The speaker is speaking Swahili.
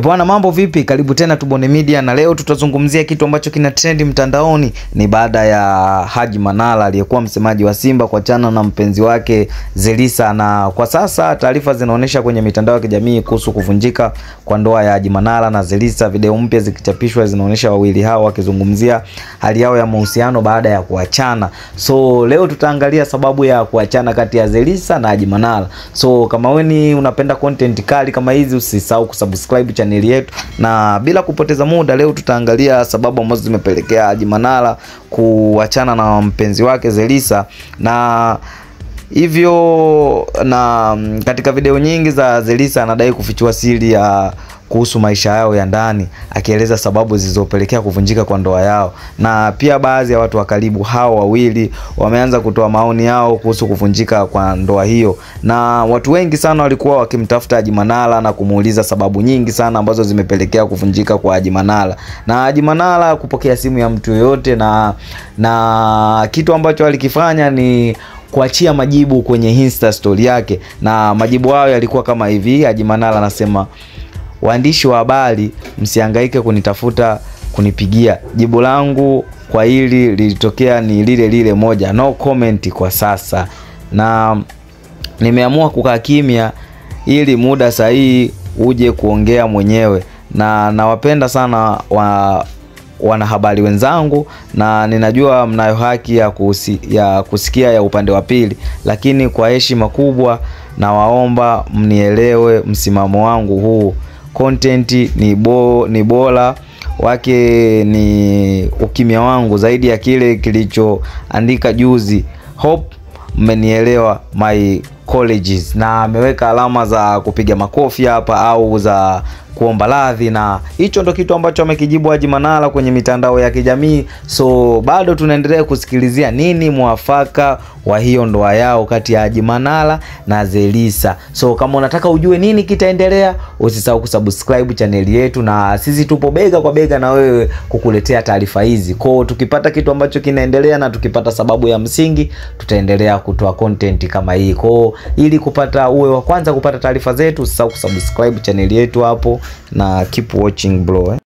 Bwana, mambo vipi? Karibu tena Tubone Media, na leo tutazungumzia kitu ambacho kina trend mtandaoni. Ni baada ya Haji Manara aliyekuwa msemaji wa Simba kuachana na mpenzi wake Zaiylissa, na kwa sasa taarifa zinaonyesha kwenye mitandao ya kijamii kuhusu kuvunjika kwa ndoa ya Haji Manara na Zaiylissa. Video mpya zikichapishwa zinaonyesha wawili hao wakizungumzia hali yao ya mahusiano baada ya kuachana. So leo tutaangalia sababu ya kuachana kati ya Zaiylissa na Haji Manara. So kama wewe unapenda content kali kama hizi, usisahau kusubscribe channel yetu, na bila kupoteza muda leo tutaangalia sababu ambazo zimepelekea Haji Manara kuachana na mpenzi wake Zaiylissa. Na hivyo na katika video nyingi za Zaiylissa anadai kufichua siri ya kuhusu maisha yao ya ndani, akieleza sababu zilizopelekea kuvunjika kwa ndoa yao. Na pia baadhi ya watu wa karibu hao wawili wameanza kutoa maoni yao kuhusu kuvunjika kwa ndoa hiyo, na watu wengi sana walikuwa wakimtafuta Haji Manara na kumuuliza sababu nyingi sana ambazo zimepelekea kuvunjika kwa Haji Manara. Na Haji Manara kupokea simu ya mtu yoyote, na kitu ambacho alikifanya ni kuachia majibu kwenye Insta story yake, na majibu hayo yalikuwa kama hivi. Haji Manara anasema: "Waandishi wa habari, msihangaike kunitafuta kunipigia. Jibu langu kwa hili lilitokea ni lile moja, no comment kwa sasa. Na nimeamua kukaa kimya ili muda sahihi uje kuongea mwenyewe. Na nawapenda sana wanahabari wenzangu, na ninajua mnayo haki ya kusikia ya upande wa pili, lakini kwa heshima kubwa na waomba mnielewe msimamo wangu huu. Content ni bora wake ni ukimya wangu zaidi ya kile kilichoandika juzi. Hope mmenielewa my colleagues." Na ameweka alama za kupiga makofi hapa au za kuomba radhi, na hicho ndo kitu ambacho amekijibu Haji Manara kwenye mitandao ya kijamii. So bado tunaendelea kusikilizia nini mwafaka wa hiyo ndoa yao kati ya Haji Manara na Zaiylissa. So kama unataka ujue nini kitaendelea, usisahau kusubscribe channel yetu, na sisi tupo bega kwa bega na wewe kukuletea taarifa hizi. Kwa tukipata kitu ambacho kinaendelea na tukipata sababu ya msingi, tutaendelea kutoa content kama hii. Kwa ili uwe wa kwanza kupata taarifa zetu, usisahau kusubscribe channel yetu hapo, na keep watching bro.